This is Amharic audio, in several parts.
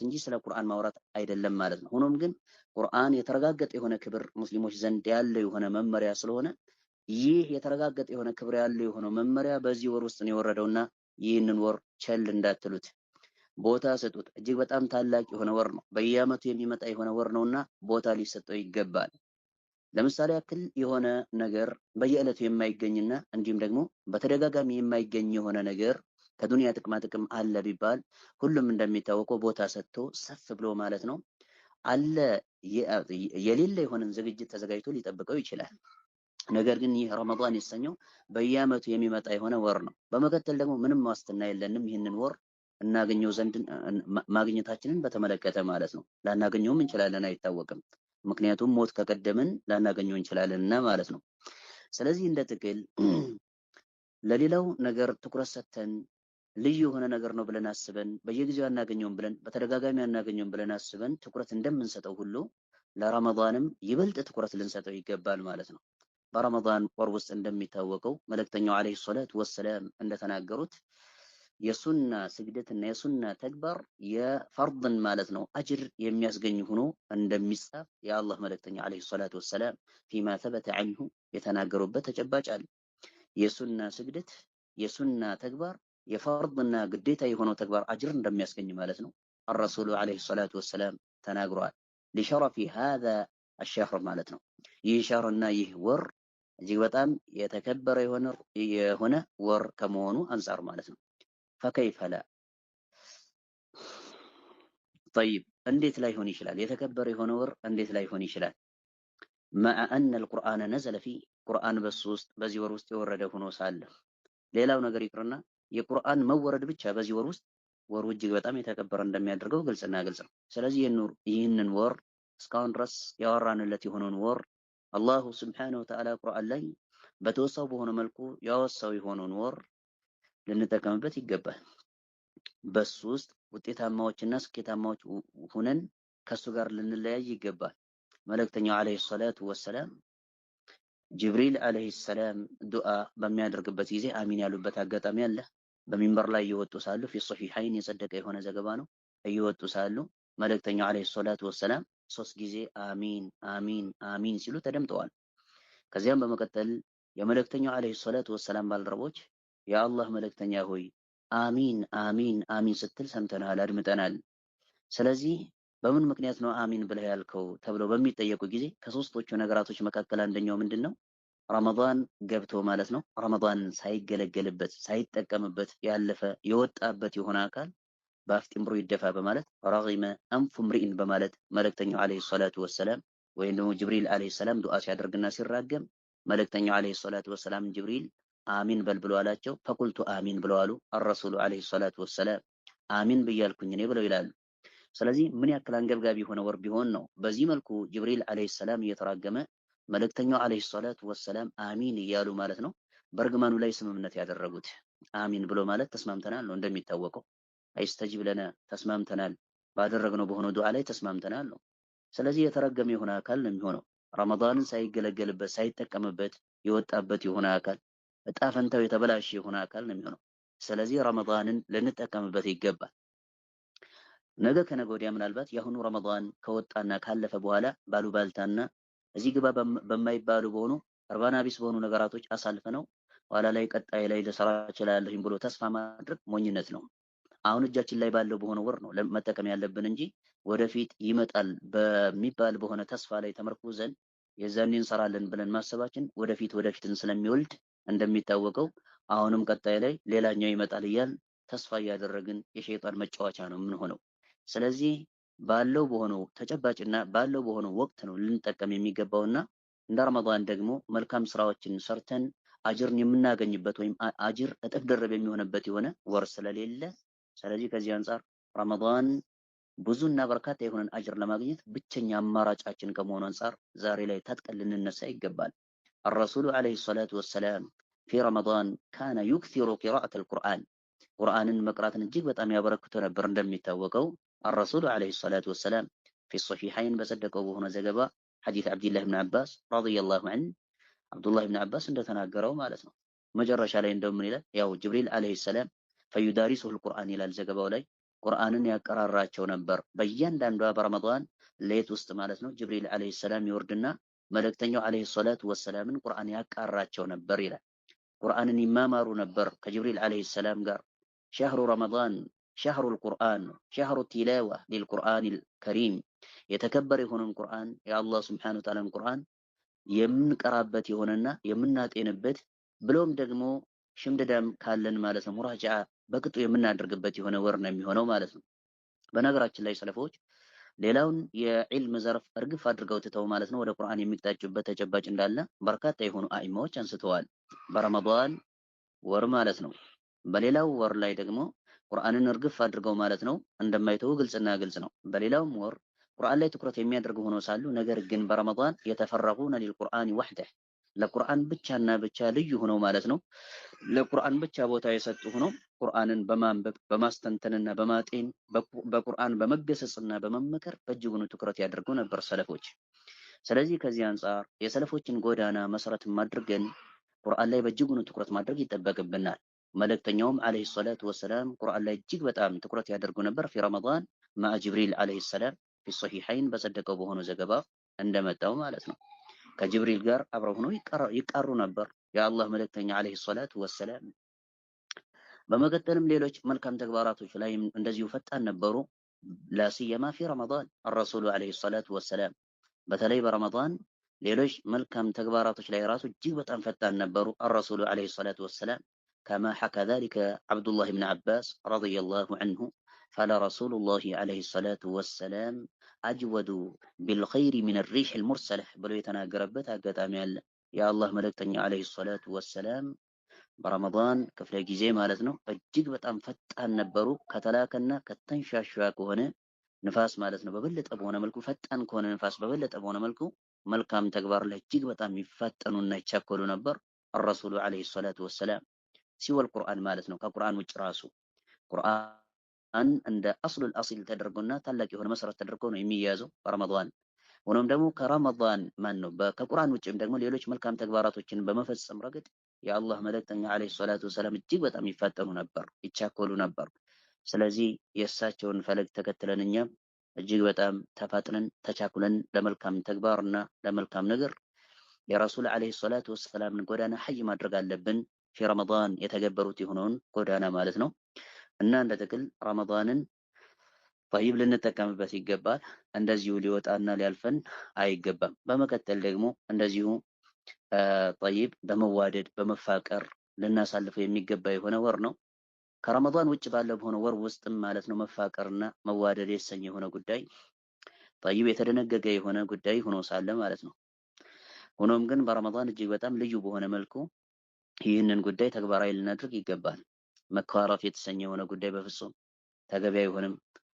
እንጂ ስለ ቁርአን ማውራት አይደለም ማለት ነው። ሆኖም ግን ቁርአን የተረጋገጠ የሆነ ክብር ሙስሊሞች ዘንድ ያለው የሆነ መመሪያ ስለሆነ ይህ የተረጋገጠ የሆነ ክብር ያለው የሆነው መመሪያ በዚህ ወር ውስጥ ነው የወረደውና ይህንን ወር ቸል እንዳትሉት፣ ቦታ ስጡት። እጅግ በጣም ታላቅ የሆነ ወር ነው። በየዓመቱ የሚመጣ የሆነ ወር ነውና ቦታ ሊሰጠው ይገባል። ለምሳሌ ያክል የሆነ ነገር በየዕለቱ የማይገኝና እንዲሁም ደግሞ በተደጋጋሚ የማይገኝ የሆነ ነገር ከዱንያ ጥቅማ ጥቅም አለ ቢባል ሁሉም እንደሚታወቀው ቦታ ሰጥቶ ሰፍ ብሎ ማለት ነው አለ የሌለ የሆነን ዝግጅት ተዘጋጅቶ ሊጠብቀው ይችላል። ነገር ግን ይህ ረመዳን የተሰኘው በየዓመቱ የሚመጣ የሆነ ወር ነው። በመቀጠል ደግሞ ምንም ዋስትና የለንም ይህንን ወር እናገኘው ዘንድ ማግኘታችንን በተመለከተ ማለት ነው። ላናገኘውም እንችላለን፣ አይታወቅም። ምክንያቱም ሞት ከቀደምን ላናገኘው እንችላለንና ማለት ነው። ስለዚህ እንደ ጥቅል ለሌላው ነገር ትኩረት ሰጥተን ልዩ የሆነ ነገር ነው ብለን አስበን በየጊዜው አናገኘውም ብለን በተደጋጋሚ አናገኘውም ብለን አስበን ትኩረት እንደምንሰጠው ሁሉ ለረመዳንም ይበልጥ ትኩረት ልንሰጠው ይገባል ማለት ነው። በረመዳን ወር ውስጥ እንደሚታወቀው መልእክተኛው አለይሂ ሰላቱ ወሰላም እንደተናገሩት የሱና ስግደትና የሱና ተግባር የፈርድን ማለት ነው አጅር የሚያስገኝ ሆኖ እንደሚጻፍ የአላህ መልእክተኛ አለይሂ ሰላቱ ወሰላም ፊማ ተበተ ዐንሁ የተናገሩበት ተጨባጭ አለ። የሱና ስግደት የሱና ተግባር የፈርድና ግዴታ የሆነው ተግባር አጅር እንደሚያስገኝ ማለት ነው አረሱሉ አለይሂ ሰላቱ ወሰላም ተናግረዋል። ሊሸረፊ ሃዛ አሽህር ማለት ነው ይህ ሸህርና ይህ ወር እጅግ በጣም የተከበረ የሆነ ወር ከመሆኑ አንጻር ማለት ነው። ፈከይፈ ላ ጠይብ እንዴት ላይሆን ይችላል? የተከበረ የሆነ ወር እንዴት ላይሆን ይችላል? መዐ አነ አልቁርአነ ነዘለ ፊህ ቁርአን በሱ ውስጥ በዚህ ወር ውስጥ የወረደ ሆኖ ሳለ ሌላው ነገር ይቅርና የቁርአን መወረድ ብቻ በዚህ ወር ውስጥ ወሩ እጅግ በጣም የተከበረ እንደሚያደርገው ግልጽና ግልጽ ነው። ስለዚህ ይህንን ወር እስካሁን ድረስ ያወራንለት የሆነውን ወር አላሁ ስብሓነሁ ወተዓላ ቁርአን ላይ በተወሳው በሆነ መልኩ ያወሳው የሆነውን ወር ልንጠቀምበት ይገባል። በሱ ውስጥ ውጤታማዎችና ስኬታማዎች ሁነን ከሱ ጋር ልንለያይ ይገባል። መልእክተኛው አለይሂ ሰላቱ ወሰላም ጅብሪል አለይሂ ሰላም ዱዓ በሚያደርግበት ጊዜ አሚን ያሉበት አጋጣሚ አለ። በሚንበር ላይ እየወጡ ሳሉ ፊ ሶሒሐይን የጸደቀ የሆነ ዘገባ ነው። እየወጡ ሳሉ መልእክተኛው አለይሂ ሰላቱ ወሰላም 3 ጊዜ አሚን አሚን አሚን ሲሉ ተደምጠዋል። ከዚያም በመቀጠል የመልእክተኛው አለይሂ ሰላቱ ወሰላም ባልደረቦች የአላህ መልእክተኛ ሆይ አሚን አሚን አሚን ስትል ሰምተናል፣ አድምጠናል። ስለዚህ በምን ምክንያት ነው አሚን ብለህ ያልከው ተብለው በሚጠየቁ ጊዜ ከሶስቶቹ ነገራቶች መካከል አንደኛው ምንድነው? ረመዳን ገብቶ ማለት ነው ረመዳን ሳይገለገልበት ሳይጠቀምበት ያለፈ የወጣበት የሆነ አካል በአፍጢምሩ ይደፋ በማለት ረጊመ አንፉ ምሪኢን በማለት መልእክተኛው አለይሂ ሰላቱ ወሰላም ወይም ደግሞ ጅብሪል አለይሂ ሰላም ዱዓ ሲያደርግና ሲራገም መልእክተኛው አለይሂ ሰላቱ ወሰላም ጅብሪል አሚን በል ብሎ አላቸው። ፈቁልቱ አሚን ብለው አሉ። አረሱሉ አለይሂ ሰላቱ ወሰላም አሚን ብያልኩኝ እኔ ብለው ይላሉ። ስለዚህ ምን ያክል አንገብጋቢ የሆነ ወር ቢሆን ነው በዚህ መልኩ ጅብሪል አለይሂ ሰላም እየተራገመ መልእክተኛው አለይሂ ሰላቱ ወሰላም አሚን እያሉ ማለት ነው በእርግማኑ ላይ ስምምነት ያደረጉት። አሚን ብሎ ማለት ተስማምተናል ነው እንደሚታወቀው። አይስተጂብ ለና ተስማምተናል፣ ባደረግነው በሆነው ዱዓ ላይ ተስማምተናል ነው። ስለዚህ የተረገመ የሆነ አካል ነው የሚሆነው። ረመዳንን ሳይገለገልበት ሳይጠቀምበት የወጣበት የሆነ አካል እጣ ፈንታው የተበላሸ የሆነ አካል ነው የሚሆነው። ስለዚህ ረመዳንን ልንጠቀምበት ይገባል። ነገ ከነገ ወዲያ ምናልባት የአሁኑ ረመዳን ከወጣና ካለፈ በኋላ ባሉባልታና እዚህ ግባ በማይባሉ በሆኑ እርባና ቢስ በሆኑ ነገራቶች አሳልፈ ነው ኋላ ላይ ቀጣይ ላይ ልሰራ እችላለሁኝ ብሎ ተስፋ ማድረግ ሞኝነት ነው። አሁን እጃችን ላይ ባለው በሆነ ወር ነው መጠቀም ያለብን እንጂ ወደፊት ይመጣል በሚባል በሆነ ተስፋ ላይ ተመርኩዘን የዛኔ እንሰራለን ብለን ማሰባችን ወደፊትን ስለሚወልድ እንደሚታወቀው አሁንም ቀጣይ ላይ ሌላኛው ይመጣል እያል ተስፋ እያደረግን የሸይጣን መጫወቻ ነው የምንሆነው። ስለዚህ ባለው በሆነው ተጨባጭና ባለው በሆነው ወቅት ነው ልንጠቀም የሚገባውና እንደ ረመዳን ደግሞ መልካም ስራዎችን ሰርተን አጅርን የምናገኝበት ወይም አጅር እጥፍ ድርብ የሚሆንበት የሆነ ወር ስለሌለ ስለዚህ ከዚህ አንፃር ረመዳን ብዙና በርካታ የሆነን አጅር ለማግኘት ብቸኛ አማራጫችን ከመሆኑ አንፃር ዛሬ ላይ ታጥቀን ልንነሳ ይገባል። الرسول عليه الصلاة والسلام في رمضان كان يكثر قراءة القرآن ቁርአንን መቅራትን እጅግ በጣም ያበረክተው ነበር እንደሚታወቀው الرسول عليه الصلاة والسلام في الصحيحين በጸደቀው በሆነ ዘገባ ሐዲስ አብዱላህ ኢብኑ አባስ ረዲየላሁ ዐንሁ አብዱላህ ኢብኑ አባስ እንደተናገረው ማለት ነው መጨረሻ ላይ እንደምን ይላል ያው ጅብሪል አለይሂ ሰላም ፈዩዳሪሱል ቁርአን ይላል ዘገባው ላይ ቁርአንን ያቀራራቸው ነበር። በእያንዳንዷ በረመዳን ሌት ውስጥ ማለት ነው ጅብሪል ዓለይሂ ሰላም ይወርድና መልእክተኛው ዓለይሂ ሰላቱ ወሰላምን ቁርአን ያቃራቸው ነበር ይላል። ቁርአንን ይማማሩ ነበር ከጅብሪል ዓለይሂ ሰላም ጋር። ሸህሩ ረመዳን ሸህሩል ቁርአን ሸህሩ ቲላዋ ሊልቁርአኒል ከሪም የተከበረ የሆነን ቁርአን የአላህ ሱብሓነሁ ወተዓላን ቁርአን የምንቀራበት የሆነና የምናጤንበት ብሎም ደግሞ ሽምድዳም ካለን ማለት ነው ሙራጃ በቅጡ የምናደርግበት የሆነ ወር ነው የሚሆነው ማለት ነው። በነገራችን ላይ ሰለፎች ሌላውን የዒልም ዘርፍ እርግፍ አድርገው ትተው ማለት ነው ወደ ቁርአን የሚቅጣጩበት ተጨባጭ እንዳለ በርካታ የሆኑ አኢማዎች አንስተዋል። በረመዳን ወር ማለት ነው። በሌላው ወር ላይ ደግሞ ቁርአንን እርግፍ አድርገው ማለት ነው እንደማይተው ግልጽና ግልጽ ነው። በሌላውም ወር ቁርአን ላይ ትኩረት የሚያደርጉ ሆኖ ሳሉ ነገር ግን በረመዳን የተፈረጉነ ሊልቁርአን ወህደህ ለቁርአን ብቻና ብቻ ልዩ ሆነው ማለት ነው ለቁርአን ብቻ ቦታ የሰጡ ሆነው ቁርአንን በማንበብ በማስተንተንና በማጤን በቁርአን በመገሰጽና በመመከር በእጅጉኑ ትኩረት ያደርጉ ነበር ሰለፎች። ስለዚህ ከዚህ አንጻር የሰለፎችን ጎዳና መሰረት አድርገን ቁርአን ላይ በእጅጉኑ ትኩረት ማድረግ ይጠበቅብናል። መልእክተኛውም ዓለይሂ ሰላቱ ወሰላም ቁርአን ላይ እጅግ በጣም ትኩረት ያደርጉ ነበር። ፊ ረመዳን ማ'a ጅብሪል ዓለይሂ ሰላም ፊ ሶሒሐይን በጸደቀው በሆነ ዘገባ እንደመጣው ማለት ነው ከጅብሪል ጋር አብረው ሆነው ይቃሩ ነበር የአላህ መልእክተኛ ዓለይሂ ሰላቱ ወሰላም። በመቀጠልም ሌሎች መልካም ተግባራቶች ላይ እንደዚሁ ፈጣን ነበሩ። ላሲየማ ፊ ረመዳን አረሱሉ ዓለይሂ ሰላቱ ወሰላም በተለይ በረመዳን ሌሎች መልካም ተግባራቶች ላይ ራሱ እጅግ በጣም ፈጣን ነበሩ አረሱሉ ዓለይሂ ሰላቱ ወሰላም። ከማ ሐካ ዛሊከ ዐብዱላህ ብን ዐባስ ረዲየላሁ ዐንሁ ፈለረሱሉላሂ ዓለይሂ ሰላቱ ወሰላም አጅወዱ ቢልኸይሪ ሚነ ሪሒል ሙርሰለህ ብሎ የተናገረበት አጋጣሚ አለ። የአላህ መልእክተኛ ዓለይሂ ሰላቱ ወሰላም በረመዳን ክፍለ ጊዜ ማለት ነው እጅግ በጣም ፈጣን ነበሩ። ከተላከና ከተንሻሻ ከሆነ ንፋስ ማለት ነው በበለጠ በሆነ መልኩ ፈጣን ከሆነ ንፋስ በበለጠ በሆነ መልኩ መልካም ተግባር ላይ እጅግ በጣም ይፋጠኑና ይቻኮሉ ነበር አረሱሉ ዓለይሂ ሰላቱ ወሰላም። ሲወል ቁርአን ማለት ነው ከቁርአን ውጭ ራሱ ቁርአን እንደ አስሉል አሲል ተደርጎና ታላቅ የሆነ መሰረት ተደርጎ ነው የሚያዘው በረመዳን። ሆኖም ደግሞ ከረመዳን ከቁርአን ውጭም ደግሞ ሌሎች መልካም ተግባራቶችን በመፈጸም ረገድ የአላህ መልእክተኛ ዓለይሂ ሰላቱ ወሰላም እጅግ በጣም ይፋጠኑ ነበር፣ ይቻኮሉ ነበር። ስለዚህ የእሳቸውን ፈለግ ተከትለን እኛም እጅግ በጣም ተፋጥነን ተቻኩለን ለመልካም ተግባርና ለመልካም ነገር የረሱል ዓለይሂ ሰላቱ ወሰላምን ጎዳና ሐይ ማድረግ አለብን። ፊ ረመዳን የተገበሩት የሆነውን ጎዳና ማለት ነው እና እንደ ጥቅል ረመዳንን ጠይብ ልንጠቀምበት ይገባል። እንደዚሁ ሊወጣና ሊያልፈን አይገባም። በመቀጠል ደግሞ እንደዚሁ ጠይብ በመዋደድ በመፋቀር ልናሳልፈው የሚገባ የሆነ ወር ነው። ከረመዳን ውጭ ባለው በሆነ ወር ውስጥም ማለት ነው መፋቀርና መዋደድ የተሰኘ የሆነ ጉዳይ ጠይብ የተደነገገ የሆነ ጉዳይ ሆኖ ሳለ ማለት ነው። ሆኖም ግን በረመዳን እጅግ በጣም ልዩ በሆነ መልኩ ይህንን ጉዳይ ተግባራዊ ልናድርግ ይገባል። መኳረፍ የተሰኘ የሆነ ጉዳይ በፍጹም ተገቢ አይሆንም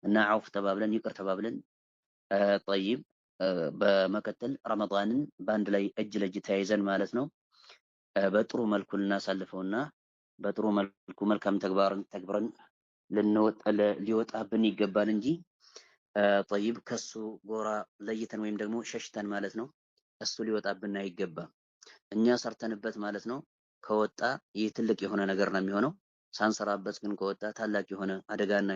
እና አውፍ ተባብለን ይቅር ተባብለን ጠይብ በመቀጠል ረመዳንን በአንድ ላይ እጅ ለእጅ ተያይዘን ማለት ነው በጥሩ መልኩ ልናሳልፈውና በጥሩ መልኩ መልካም ተግባርን ተግብረን ሊወጣብን ይገባል እንጂ ጠይብ ከሱ ጎራ ለይተን ወይም ደግሞ ሸሽተን ማለት ነው እሱ ሊወጣብን አይገባም። እኛ ሰርተንበት ማለት ነው ከወጣ ይህ ትልቅ የሆነ ነገር ነው የሚሆነው። ሳንሰራበት ግን ከወጣ ታላቅ የሆነ አደጋና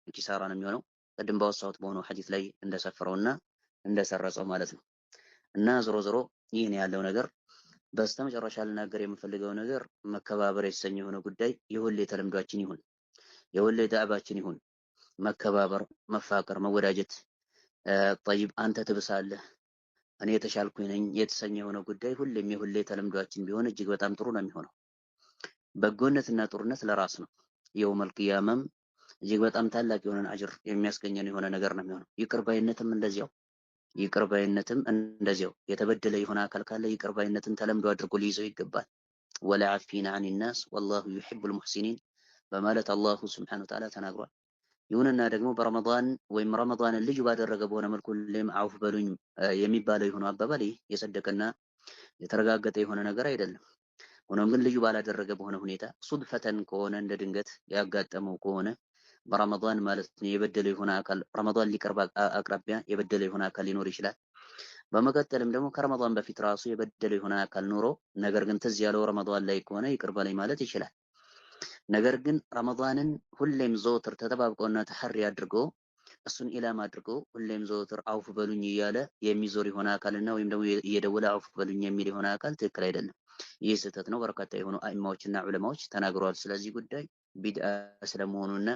ኪሳራ ነው የሚሆነው። ቅድም ባወሳሁት በሆነው ሐዲስ ላይ እንደሰፈረውና እንደሰረጸው ማለት ነው። እና ዞሮ ዞሮ ይህን ያለው ነገር በስተመጨረሻ ልናገር የምፈልገው ነገር መከባበር የተሰኘ የሆነ ጉዳይ የሁሌ ተለምዷችን ይሁን፣ የሁሌ ዳዕባችን ይሁን። መከባበር፣ መፋቀር፣ መወዳጀት ጠይብ አንተ ትብሳለህ እኔ የተሻልኩኝ ነኝ የተሰኘ የሆነ ጉዳይ ሁሌም የሁሌ ተለምዷችን ቢሆን እጅግ በጣም ጥሩ ነው የሚሆነው። በጎነትና ጥሩነት ለራስ ነው። የውመል ቂያማም እጅግ በጣም ታላቅ የሆነን አጅር የሚያስገኘን የሆነ ነገር ነው የሚሆነው። ይቅርባይነትም እንደዚያው የተበደለ የሆነ አካል ካለ ይቅርባይነትን ተለምዶ አድርጎ ሊይዘው ይገባል። ወለዐፊነ ዐኒ ናስ ወላሁ ዩሒቡል ሙሕሲኒን በማለት አላሁ ስብሓነሁ ወተዓላ ተናግሯል። ይሁንና ደግሞ በረመዳን ወይም ረመዳንን ልዩ ባደረገ በሆነ መልኩ ሁሌም አውፍ በሉኝ የሚባለው የሆነ አባባል ይህ የጸደቀና የተረጋገጠ የሆነ ነገር አይደለም። ሆኖም ግን ልዩ ባላደረገ በሆነ ሁኔታ ሱድፈተን ከሆነ እንደ ድንገት ያጋጠመው ከሆነ በረመዳን ማለት ነው የበደለ የሆነ አካል ረመዳን ሊቀርብ አቅራቢያ የበደለ የሆነ አካል ሊኖር ይችላል። በመቀጠልም ደግሞ ከረመዳን በፊት ራሱ የበደለ የሆነ አካል ኖሮ ነገር ግን ትዝ ያለው ረመዳን ላይ ከሆነ ይቅር በለኝ ማለት ይችላል። ነገር ግን ረመዳንን ሁሌም ዘወትር ተጠባብቀውና ተሐሪ አድርገው እሱን ኢላማ አድርገው ሁሌም ዘወትር አውፍ በሉኝ እያለ የሚዞር የሆነ አካልና ወይም ደግሞ እየደወለ አውፍ በሉኝ የሚል የሆነ አካል ትክክል አይደለም። ይህ ስህተት ነው። በርካታ የሆኑ አኢማዎችና ዑለማዎች ተናግረዋል ስለዚህ ጉዳይ ቢድዓ ስለመሆኑና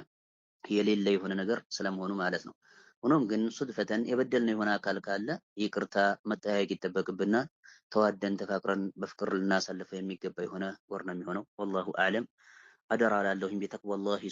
የሌለ የሆነ ነገር ስለመሆኑ ማለት ነው። ሆኖም ግን ሱድፈተን የበደልነው የሆነ አካል ካለ ይቅርታ መጠያየቅ ይጠበቅብናል። ተዋደን ተፋቅረን በፍቅር ልናሳልፈው የሚገባ የሆነ ወር ነው የሚሆነው። ወላሁ አዕለም። አደራ ላለሁኝ ቢተቅዋላሂ